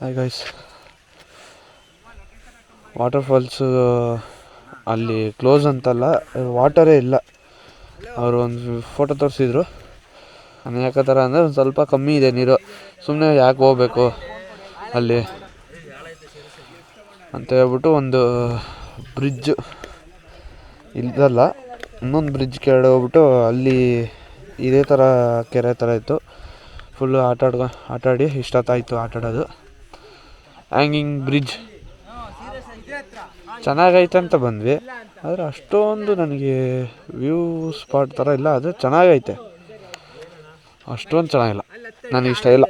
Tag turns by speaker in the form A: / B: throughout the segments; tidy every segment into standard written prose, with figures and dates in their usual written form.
A: Hi guys, water falls ಅಲ್ಲಿ close ಅಂತಲ್ಲ, ವಾಟರೇ ಇಲ್ಲ. ಅವರು ಒಂದು ಫೋಟೋ ತೋರಿಸಿದ್ರು. ನಾನು ಯಾಕೆ ಥರ ಅಂದರೆ ಒಂದು ಸ್ವಲ್ಪ ಕಮ್ಮಿ ಇದೆ ನೀರು, ಸುಮ್ಮನೆ ಯಾಕೆ ಹೋಗ್ಬೇಕು ಅಲ್ಲಿ ಅಂತ ಹೇಳ್ಬಿಟ್ಟು ಒಂದು ಬ್ರಿಡ್ಜ್ ಇಲ್ಲದಲ್ಲ, ಇನ್ನೊಂದು ಬ್ರಿಡ್ಜ್ ಕೆಳಗಡೆ ಹೋಗ್ಬಿಟ್ಟು ಅಲ್ಲಿ ಇದೇ ಥರ ಕೆರೆ ಥರ ಇತ್ತು. ಫುಲ್ಲು ಆಟಾಡಿ ಇಷ್ಟೊತ್ತಾಯಿತು ಆಟಾಡೋದು. ಹ್ಯಾಂಗಿಂಗ್ ಬ್ರಿಡ್ಜ್ ಚೆನ್ನಾಗೈತೆ ಅಂತ ಬಂದ್ವಿ, ಆದರೆ ಅಷ್ಟೊಂದು ನನಗೆ ವ್ಯೂ ಸ್ಪಾಟ್ ಥರ ಇಲ್ಲ. ಅದು ಚೆನ್ನಾಗೈತೆ, ಅಷ್ಟೊಂದು ಚೆನ್ನಾಗಿಲ್ಲ, ನನಗೆ ಇಷ್ಟ ಇಲ್ಲ.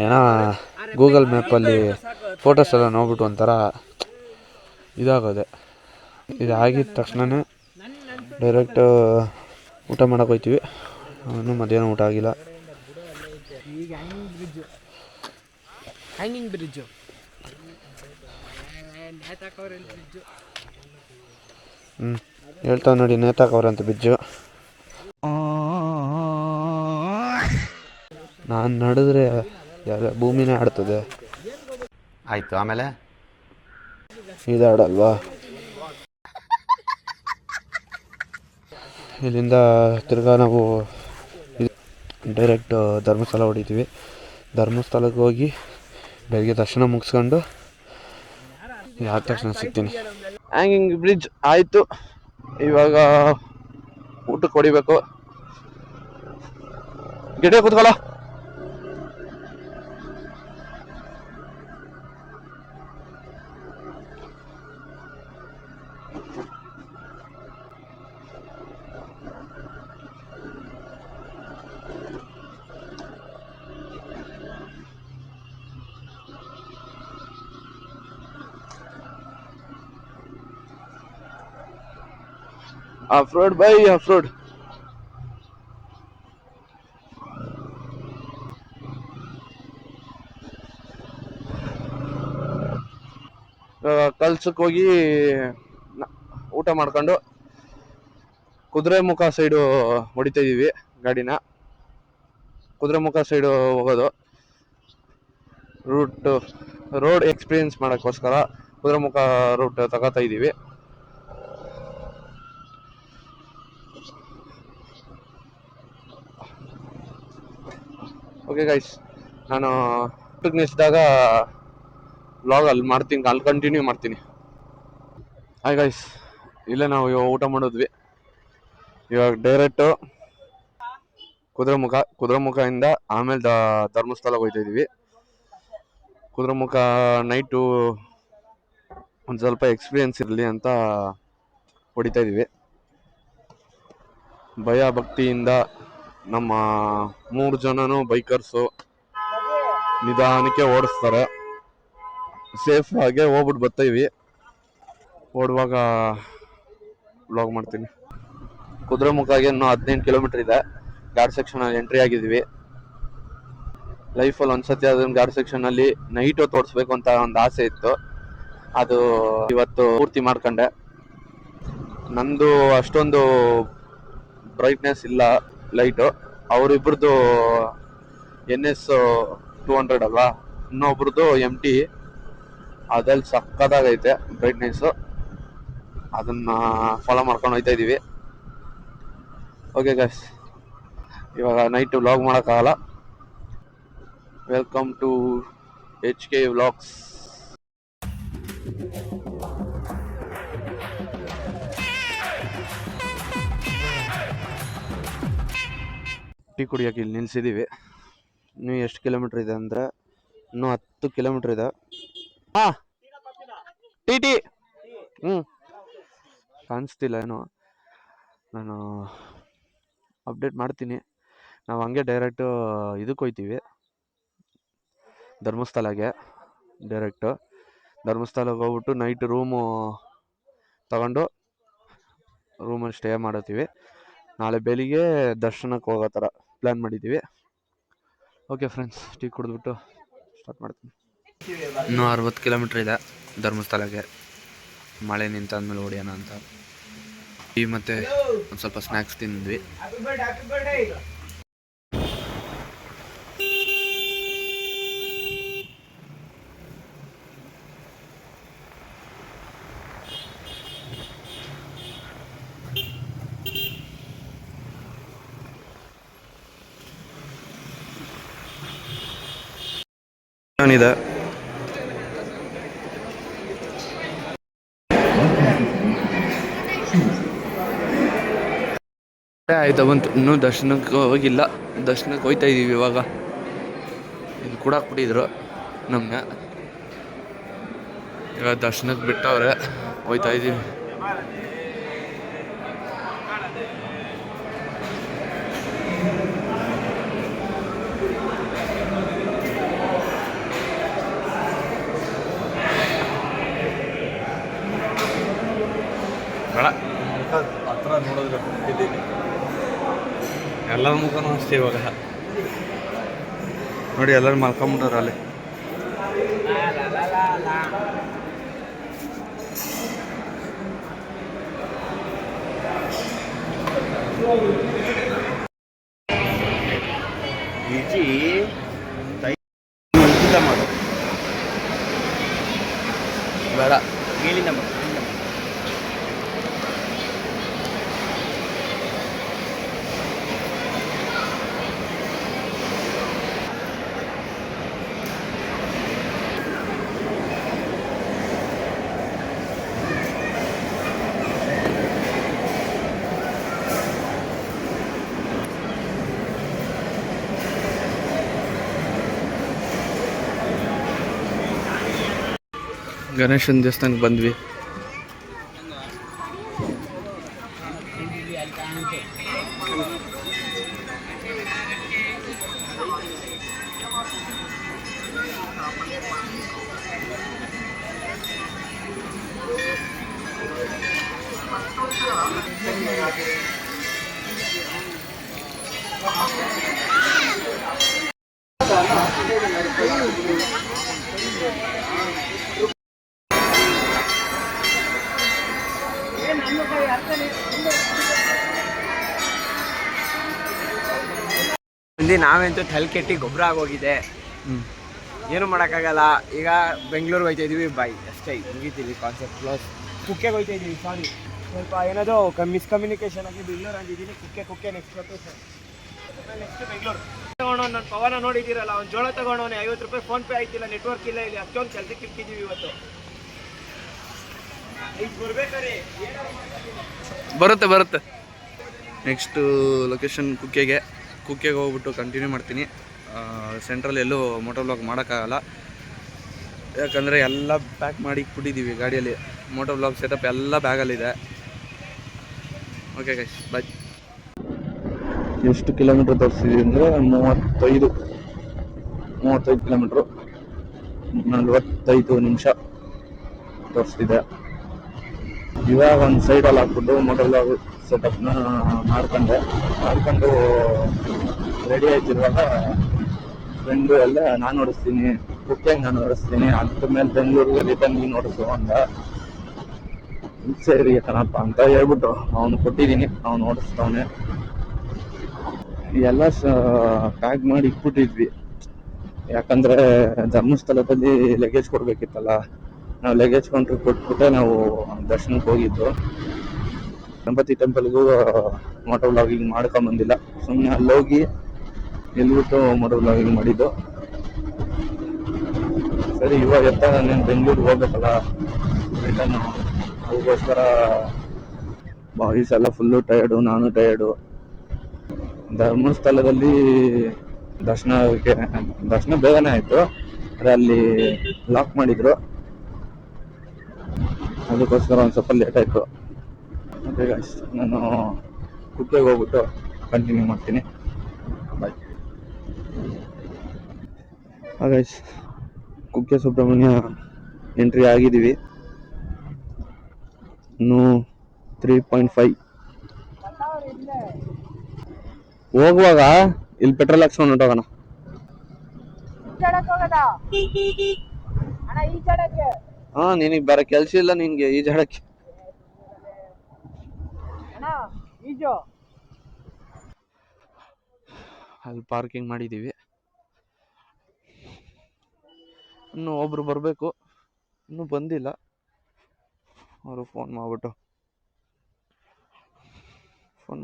A: ಏನೋ ಗೂಗಲ್ ಮ್ಯಾಪಲ್ಲಿ ಫೋಟೋಸ್ ಎಲ್ಲ ನೋಡ್ಬಿಟ್ಟು ಒಂಥರ ಇದಾಗೋದೆ. ಇದಾಗಿದ್ದ ತಕ್ಷಣವೇ ಡೈರೆಕ್ಟ್ ಊಟ ಮಾಡೋಕೆ ಹೋಗ್ತೀವಿ. ಅವನು ಮಧ್ಯಾಹ್ನ ಊಟ ಆಗಿಲ್ಲ. ಹ್ಯಾಂಗಿಂಗ್ ಬ್ರಿಡ್ಜು ಹೇಳ್ತಾವೆ ನೋಡಿ, ನೇತಾಕವ್ರಂತ ಬ್ರಿಡ್ಜು. ನಾನು ನಡೆದ್ರೆ ಭೂಮಿನೇ ಆಡ್ತದೆ.
B: ಆಯಿತು, ಆಮೇಲೆ
A: ಇದಾಡಲ್ವಾ? ಇಲ್ಲಿಂದ ತಿರ್ಗಾ ನಾವು ಡೈರೆಕ್ಟ್ ಧರ್ಮಸ್ಥಳ ಹೊಡಿತೀವಿ. ಧರ್ಮಸ್ಥಳಕ್ಕೆ ಹೋಗಿ ಬೆಳಗ್ಗೆ ದರ್ಶನ ಮುಗಿಸ್ಕೊಂಡು ಆದ ತಕ್ಷಣ ಸಿಗ್ತೀನಿ. ಹ್ಯಾಂಗಿಂಗ್ ಬ್ರಿಡ್ಜ್ ಆಯಿತು, ಇವಾಗ ಊಟಕ್ಕೆ ಹೊಡಿಬೇಕು. ಗಿಡ ಕೂತ್ಕೊಳ್ಳೋ. Off road by off road. ಕಲ್ಸಕ್ಕೆ ಹೋಗಿ ಊಟ ಮಾಡ್ಕೊಂಡು ಕುದುರೆಮುಖ ಸೈಡು ಹೊಡಿತಾ ಇದೀವಿ ಗಾಡಿನ. ಕುದುರೆಮುಖ ಸೈಡು ಹೋಗೋದು ರೋಡ್ ಎಕ್ಸ್ಪೀರಿಯನ್ಸ್ ಮಾಡೋಕ್ಕೋಸ್ಕರ ಕುದುರೆಮುಖ ರೂಟ್ ತಗೋತಾ ಇದ್ದೀವಿ. ಓಕೆ ಗೈಸ್, ನಾನು ಊಟಕ್ಕೆ ನಿಲ್ಸಿದಾಗ ವ್ಲಾಗ್ ಅಲ್ಲಿ ಮಾಡ್ತೀನಿ, ಅಲ್ಲಿ ಕಂಟಿನ್ಯೂ ಮಾಡ್ತೀನಿ. ಹಾಯ್ ಗೈಸ್, ಇಲ್ಲೇ ನಾವು ಇವಾಗ ಊಟ ಮಾಡಿದ್ವಿ. ಇವಾಗ ಡೈರೆಕ್ಟು ಕುದುರೆಮುಖದಿಂದ ಆಮೇಲೆ ಧರ್ಮಸ್ಥಳಕ್ಕೆ ಹೋಗ್ತಾ ಇದ್ದೀವಿ. ಕುದುರೆಮುಖ ನೈಟು ಒಂದು ಸ್ವಲ್ಪ ಎಕ್ಸ್ಪೀರಿಯನ್ಸ್ ಇರಲಿ ಅಂತ ಹೊಡಿತಾ ಇದ್ದೀವಿ. ಭಯ ಭಕ್ತಿಯಿಂದ ನಮ್ಮ 3 ಜನನು ಬೈಕರ್ಸು ನಿಧಾನಕ್ಕೆ ಓಡಿಸ್ತಾರೆ. ಸೇಫ್ ಆಗಿ ಹೋಗ್ಬಿಟ್ಟು ಬರ್ತೀವಿ. ಓಡುವಾಗ ವ್ಲಾಗ್ ಮಾಡ್ತೀನಿ. ಕುದುರೆಮುಖಗೆ ಇನ್ನೂ 15 ಕಿಲೋಮೀಟರ್ ಇದೆ. ಘಾಟ್ ಸೆಕ್ಷನಲ್ಲಿ ಎಂಟ್ರಿ ಆಗಿದ್ವಿ. ಲೈಫಲ್ಲಿ ಒಂದ್ಸತಿ ಅದನ್ನ ಘಾಟ್ ಸೆಕ್ಷನಲ್ಲಿ ನೈಟು ತೋರಿಸ್ಬೇಕು ಅಂತ ಒಂದು ಆಸೆ ಇತ್ತು. ಅದು ಇವತ್ತು ಪೂರ್ತಿ ಮಾಡ್ಕೊಂಡೆ. ನಂದು ಅಷ್ಟೊಂದು ಬ್ರೈಟ್ನೆಸ್ ಇಲ್ಲ ಲೈಟು. ಅವರಿಬ್ರದ್ದು NS 200 ಅಲ್ವಾ, ಇನ್ನೊಬ್ರದ್ದು MT, ಅದ್ರಲ್ಲಿ ಸಕ್ಕತ್ತಾಗೈತೆ ಬ್ರೈಟ್ನೆಸ್ಸು. ಅದನ್ನ ಫಾಲೋ ಮಾಡ್ಕೊಂಡು ಹೋಗ್ತಾ ಇದ್ದೀವಿ. ಓಕೆ ಗೈಸ್, ಇವಾಗ ನೈಟ್ ವ್ಲಾಗ್ ಮಾಡೋಕ್ಕಾಗಲ್ಲ. Welcome to HK vlogs. Tea ಕುಡಿಯೋಕೆ ಇಲ್ಲಿ ನಿಲ್ಸಿದ್ದೀವಿ. ಇನ್ನೂ ಎಷ್ಟು ಕಿಲೋಮೀಟ್ರ್ ಇದೆ ಅಂದರೆ ಇನ್ನೂ 10 ಕಿಲೋಮೀಟ್ರ್ ಇದೆ. ಟಿ ಕಾಣಿಸ್ತಿಲ್ಲ ಏನು, ನಾನು ಅಪ್ಡೇಟ್ ಮಾಡ್ತೀನಿ. ನಾವು ಹಂಗೆ ಡೈರೆಕ್ಟು ಇದಕ್ಕೆ ಹೋಗ್ತೀವಿ, ಧರ್ಮಸ್ಥಳಕ್ಕೆ. ಧರ್ಮಸ್ಥಳಕ್ಕೆ ಹೋಗ್ಬಿಟ್ಟು ನೈಟ್ ರೂಮು ತಗೊಂಡು ರೂಮಲ್ಲಿ ಸ್ಟೇ ಮಾಡತ್ತೀವಿ. ನಾಳೆ ಬೆಳಿಗ್ಗೆ ದರ್ಶನಕ್ಕೆ ಹೋಗೋ ಥರ ಪ್ಲ್ಯಾನ್ ಮಾಡಿದ್ದೀವಿ. ಓಕೆ ಫ್ರೆಂಡ್ಸ್, ಟೀ ಕುಡಿದ್ಬಿಟ್ಟು ಸ್ಟಾರ್ಟ್ ಮಾಡ್ತೀನಿ. ಇನ್ನೂ 60 ಕಿಲೋಮೀಟ್ರ್ ಇದೆ ಧರ್ಮಸ್ಥಳಕ್ಕೆ. ಮಳೆ ನಿಂತಾದ್ಮೇಲೆ ಹೊಡಿಯೋಣ ಅಂತ ಟೀ ಮತ್ತು ಒಂದು ಸ್ವಲ್ಪ ಸ್ನ್ಯಾಕ್ಸ್ ತಿಂದ್ವಿ. ಏನಿದೆ ಆಯ್ತಾ ಬಂತು. ಇನ್ನೂ ದರ್ಶನಕ್ಕೆ ಹೋಗಿಲ್ಲ, ದರ್ಶನಕ್ಕೆ ಹೋಗ್ತಾ ಇದ್ದೀವಿ ಇವಾಗ. ಇಲ್ಲಿ ಕೂಡ ಕೊಟ್ಟಿದ್ರು ನಮ್ಮನ್ನ, ಇವಾಗ ದರ್ಶನಕ್ಕೆ ಬಿಟ್ಟವ್ರೆ, ಹೋಗ್ತಾ ಇದ್ದೀವಿ. ಹತ್ರ ನೋಡಿದ್ರೆ ಎಲ್ಲರ ಮುಖನೂ ಅಷ್ಟೇ ಇವಾಗ. ನೋಡಿ ಎಲ್ಲರೂ ಮಲ್ಕೊಂಬಿಟ್ಟಾರ ಅಲ್ಲಿ. ಬೇಡ ಮೇಲಿಂದ ಗಣೇಶನ ದೇವಸ್ಥಾನಕ್ಕೆ ಬಂದ್ವಿ.
C: ನಾವಂತೂ ತಲೆ ಕೆಟ್ಟಿ ಗೊಬ್ಬರ ಆಗೋಗಿದೆ, ಏನು ಮಾಡೋಕ್ಕಾಗಲ್ಲ. ಈಗ ಬೆಂಗಳೂರಿಗೆ ಹೋಗ್ತಾ ಇದೀವಿ, ಬಾಯ್ ಅಷ್ಟೇ, ಮುಗಿತೀವಿ ಕಾನ್ಸೆಪ್ಟ್ ಕ್ಲೋಸ್. ಕುಕ್ಕೆಗೆ ಹೋಗ್ತಾ ಇದೀವಿ, ಸಾರಿ ಸ್ವಲ್ಪ ಏನದು ಮಿಸ್ಕಮ್ಯುನಿಕೇಶನ್ ಆಗಿ ಬೆಂಗಳೂರು ಅಂದಿದ್ದೀನಿ. Kukke next location, next Bengaluru. ತಗೊಂಡು ನನ್ನ ಪವನ ನೋಡಿದ್ದೀರಲ್ಲ, ಅವ್ನು ಜೋಳ ತಗೊಂಡವನೇ, 50 ರೂಪಾಯಿ ಫೋನ್ ಪೇ ಆಯ್ತಿಲ್ಲ, ನೆಟ್ವರ್ಕ್ ಇಲ್ಲ, ಇಲ್ಲಿ ಅಷ್ಟೊಂದು ಕೆಲಸಕ್ಕೆ ಇಟ್ಟಿದ್ದೀವಿ ಇವತ್ತು. ಈಗ ಬರ್ಬೇಕಾರೆ
A: ಬರುತ್ತೆ. ನೆಕ್ಸ್ಟು ಲೊಕೇಶನ್ ಕುಕ್ಕೆಗೆ ಹೋಗ್ಬಿಟ್ಟು ಕಂಟಿನ್ಯೂ ಮಾಡ್ತೀನಿ. ಸೆಂಟ್ರಲ್ಲಿ ಎಲ್ಲೂ ಮೋಟೋ ವ್ಲಾಗ್ ಮಾಡೋಕ್ಕಾಗಲ್ಲ, ಯಾಕಂದರೆ ಎಲ್ಲ ಪ್ಯಾಕ್ ಮಾಡಿ ಇಟ್ಬಿಟ್ಟಿದ್ದೀವಿ ಗಾಡಿಯಲ್ಲಿ. ಮೋಟೋ ವ್ಲಾಗ್ ಸೆಟಪ್ ಎಲ್ಲ ಬ್ಯಾಗಲ್ಲಿದೆ. ಓಕೆ ಗೈಸ್, ಬಾಯ್. ಎಷ್ಟು ಕಿಲೋಮೀಟ್ರ್ ತೋರಿಸ್ತಿದ್ದೀವಿ ಅಂದರೆ 35 ಕಿಲೋಮೀಟ್ರು 45 ನಿಮಿಷ ತೋರಿಸ್ತಿದೆ. ಇವಾಗ ಒಂದು ಸೈಡಲ್ಲಿ ಹಾಕ್ಬಿಟ್ಟು ಮೋಟೋ ವ್ಲಾಗ್ ಸೆಟಪ್ನ ಮಾಡ್ಕೊಂಡು ರೆಡಿ ಆಯ್ತಿರುವಾಗ ಫ್ರೆಂಡು ಎಲ್ಲ ನಾನು ಓಡಿಸ್ತೀನಿ, ಕುಕ್ಕೆಂಗೆ ನಾನು ಓಡಿಸ್ತೀನಿ, ಅದ್ರ ಮೇಲೆ ಬೆಂಗಳೂರಿಗೆ ರಿಟರ್ನ್ ನೀನು ಓಡಿಸು ಅಂದ. ಸರಿ ಕಣಪ್ಪ ಅಂತ ಹೇಳ್ಬಿಟ್ಟು ಅವನು ಕೊಟ್ಟಿದ್ದೀನಿ, ಅವನು ಓಡಿಸ್ತವನೆ. ಎಲ್ಲ ಪ್ಯಾಕ್ ಮಾಡಿ ಇಟ್ಬಿಟ್ಟಿದ್ವಿ, ಯಾಕಂದರೆ ಧರ್ಮಸ್ಥಳದಲ್ಲಿ ಲಗೇಜ್ ಕೊಡಬೇಕಿತ್ತಲ್ಲ. ನಾವು ಲಗೇಜ್ ಕೌಂಟ್ರ್ ಕೊಟ್ಬಿಟ್ಟೆ ನಾವು ದರ್ಶನಕ್ಕೆ ಹೋಗಿದ್ದು. ಗಣಪತಿ ಟೆಂಪಲ್ಗೂ ಮೋಟೋ ವ್ಲಾಗಿಂಗ್ ಮಾಡ್ಕೊಂಬಂದಿಲ್ಲ, ಸುಮ್ಮನೆ ಅಲ್ಲೋಗಿ ಎಲ್ಬಿಟ್ಟು ಮೋಟೋ ವ್ಲಾಗಿಂಗ್ ಮಾಡಿದ್ದು. ಸರಿ, ಇವಾಗ ನಾನು ಬೆಂಗಳೂರಿಗೆ ಹೋಗ್ಬೇಕಲ್ಲ ರಿಟರ್ನು, ಅದಕ್ಕೋಸ್ಕರ ಬಾಯ್ಸ್ ಎಲ್ಲ ಫುಲ್ಲು ಟಯರ್ಡು, ನಾನು ಟಯರ್ಡು. ಧರ್ಮಸ್ಥಳದಲ್ಲಿ ದರ್ಶನ ಬೇಗನೆ ಆಯಿತು, ಆದರೆ ಅಲ್ಲಿ ಲಾಕ್ ಮಾಡಿದ್ರು, ಅದಕ್ಕೋಸ್ಕರ ಒಂದು ಸ್ವಲ್ಪ ಲೇಟ್ ಆಯಿತು. ಮತ್ತೆ ಗೈಸ್, ನಾನು ಕುಕ್ಕೆಗೆ ಹೋಗ್ಬಿಟ್ಟು ಕಂಟಿನ್ಯೂ ಮಾಡ್ತೀನಿ, ಬಾಯ್. ಗೈಸ್, ಕುಕ್ಕೆ ಸುಬ್ರಹ್ಮಣ್ಯ ಎಂಟ್ರಿ ಆಗಿದ್ದೀವಿ. ಇನ್ನು 3.5 ಹೋಗುವಾಗ ಇಲ್ಲಿ ಪೆಟ್ರೋಲ್ ಹಾಕ್ಸ್ಕೊಂಡು ಹೊಂಟೋಗೋಣ. ನಿನಗೆ ಬೇರೆ ಕೆಲಸ ಇಲ್ಲ, ನಿನ್ಗೆ ಈಜಾಡಕ್ಕೆ. ಅಲ್ಲಿ ಪಾರ್ಕಿಂಗ್ ಮಾಡಿದ್ದೀವಿ. ಇನ್ನು ಒಬ್ರು ಬರಬೇಕು, ಇನ್ನೂ ಬಂದಿಲ್ಲ. ಅವರು ಫೋನ್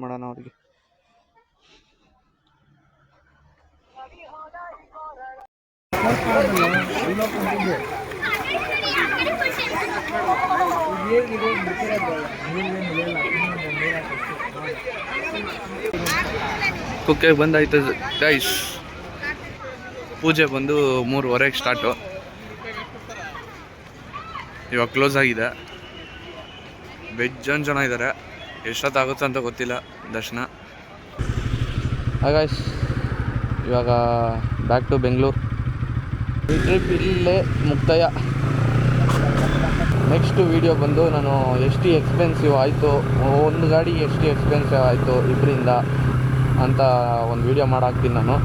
A: ಮಾಡೋಣ ಅವ್ರಿಗೆ. ಕುಕ್ಕೆ ಬಂದಾಯ್ತು ಗೈಸ್. ಪೂಜೆ ಬಂದು 3:30ಗೆ ಸ್ಟಾರ್ಟು. ಇವಾಗ ಕ್ಲೋಸ್ ಆಗಿದೆ. ಜನ ಇದ್ದಾರೆ. ಎಷ್ಟೊತ್ತಾಗುತ್ತೆ ಅಂತ ಗೊತ್ತಿಲ್ಲ ದರ್ಶನ. ಗೈಸ್ ಇವಾಗ ಬ್ಯಾಕ್ ಟು ಬೆಂಗಳೂರು. ಈ ಟ್ರಿಪ್ ಇಲ್ಲೇ ಮುಕ್ತಾಯ. ನೆಕ್ಸ್ಟ್ ವೀಡಿಯೋ ಬಂದು ನಾನು ಎಷ್ಟು ಎಕ್ಸ್ಪೆನ್ಸಿವ್ ಆಯಿತು, ಒಂದು ಗಾಡಿ ಎಷ್ಟು ಎಕ್ಸ್ಪೆನ್ಸಿವ್ ಆಯಿತು ಇಬ್ಬರಿಂದ ಅಂತ ಒಂದು ವೀಡಿಯೋ ಮಾಡಾಕ್ತೀನಿ ನಾನು.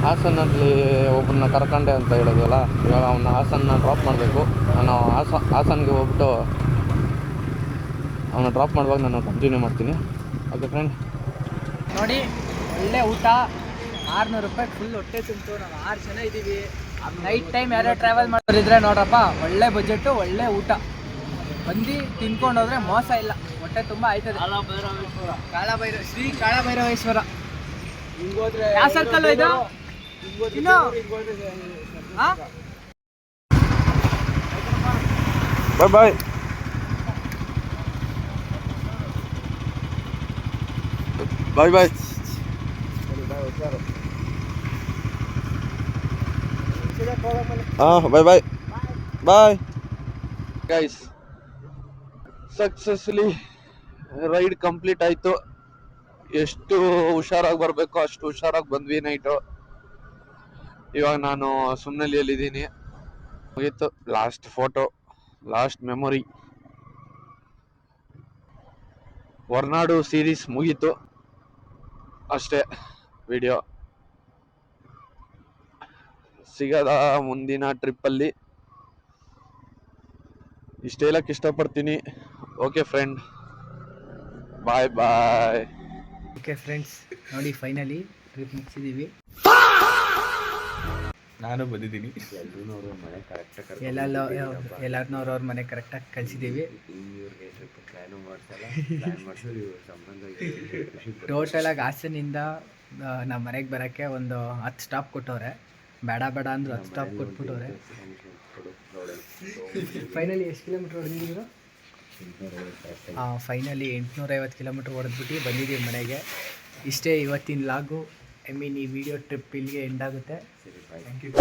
A: ಹಾಸನಲ್ಲಿ ಒಬ್ಬನ್ನ ಕರ್ಕೊಂಡೆ ಅಂತ ಹೇಳೋದಲ್ಲ, ಇವಾಗ ಅವನ್ನ ಹಾಸನ್ನ ಡ್ರಾಪ್ ಮಾಡಬೇಕು. ನಾನು ಹಾಸನ್ಗೆ ಹೋಗ್ಬಿಟ್ಟು ಅವನ್ನ ಡ್ರಾಪ್ ಮಾಡುವಾಗ ನಾನು ಕಂಟಿನ್ಯೂ ಮಾಡ್ತೀನಿ. ಓಕೆ ಫ್ರೆಂಡ್,
D: ನೋಡಿ ಒಳ್ಳೆ ಊಟ, 600 ರೂಪಾಯಿ ಫುಲ್ ಹೊಟ್ಟೆ ತುಂಬಿತು. ನಾವು 6 ಜನ ಇದ್ದೀವಿ. ನೈಟ್ ಟೈಮ್ ಯಾರೋ ಟ್ರಾವೆಲ್ ಮಾಡೋರಿದ್ರೆ ನೋಡ್ರಪ್ಪ, ಒಳ್ಳೆ ಬಜೆಟು, ಒಳ್ಳೆ ಊಟ. ಬಂದು ತಿನ್ಕೊಂಡು ಹೋದ್ರೆ ಮೋಸ ಇಲ್ಲ, ಹೊಟ್ಟೆ ತುಂಬ ಆಯ್ತದೆ. ಶ್ರೀ ಕಾಳಭೈರವೇಶ್ವರ. ಯಾವ ಸರ್ಕಲ್ ಇದು? ಇನ್ನು
A: bye bye bye bye bye bye bye guys. Successfully ride complete ಆಯಿತು. ಎಷ್ಟು ಹುಷಾರಾಗಿ ಬರಬೇಕು ಅಷ್ಟು ಹುಷಾರಾಗಿ ಬಂದ್ವಿ ನೈಟು. ಇವಾಗ ನಾನು ಸುಮ್ನಳ್ಳಿಯಲ್ಲಿದ್ದೀನಿ. ಮುಗೀತು. Last photo, last memory. Horanadu series ಮುಗೀತು ಅಷ್ಟೇ. ವಿಡಿಯೋ ಸಿಗದ ಮುಂದಿನ ಟ್ರಿಪ್ಪಲ್ಲಿ. ಇಷ್ಟು ಹೇಳಕ್ಕೆ ಇಷ್ಟಪಡ್ತೀನಿ. ಓಕೆ ಫ್ರೆಂಡ್, ಬಾಯ್ ಬಾಯ್.
D: ಓಕೆ ಫ್ರೆಂಡ್ಸ್, ನೋಡಿ ಫೈನಲಿ ಟ್ರಿಪ್ ಮುಗಿಸಿದ್ದೀವಿ.
A: ನಾನು ಬಂದಿದ್ದೀನಿ.
D: ಎಲ್ಲರನ್ನೂ ಅವ್ರವ್ರ ಮನೆ ಕರೆಕ್ಟಾಗಿ ಕಳಿಸಿದ್ದೀವಿ. ಟೋಟಲಾಗಿ ಹಾಸನಿಂದ ನಮ್ಮ ಮನೆಗೆ ಬರೋಕ್ಕೆ ಒಂದು 10 ಸ್ಟಾಪ್ ಕೊಟ್ಟವ್ರೆ. ಬೇಡ ಬೇಡ ಅಂದ್ರು 10 ಸ್ಟಾಪ್ ಕೊಟ್ಬಿಟ್ಟವ್ರೆ. ಫೈನಲಿ ಎಷ್ಟು ಕಿಲೋಮೀಟ್ರ್ ಹೊಡೆದಿದ್ದೀವಿ? ಫೈನಲಿ 850 ಕಿಲೋಮೀಟ್ರ್ ಹೊಡೆದ್ಬಿಟ್ಟು ಬಂದಿದ್ದೀವಿ ಮನೆಗೆ. ಇಷ್ಟೇ ಇವತ್ತಿನ ಲಾಗು. ಐ ಮೀನ್ ಈ ವಿಡಿಯೋ ಟ್ರಿಪ್ ಇಲ್ಲಿಗೆ ಎಂಡ್ ಆಗುತ್ತೆ.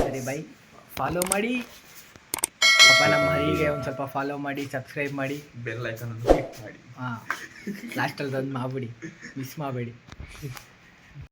D: ಸರಿ ಬೈ. ಫಾಲೋ ಮಾಡಿ ಪಾಪ, ನಮ್ಮ ಹರಿಗೆ ಒಂದು ಸ್ವಲ್ಪ ಫಾಲೋ ಮಾಡಿ, ಸಬ್ಸ್ಕ್ರೈಬ್ ಮಾಡಿ,
A: ಬೆಲ್ ಐಕಾನ್ ಕ್ಲಿಕ್ ಮಾಡಿ.
D: ಲಾಸ್ಟಲ್ಲಿ ಬಂದು ಮಾಡಿಬಿಡಿ, ಮಿಸ್ ಮಾಡಬೇಡಿ.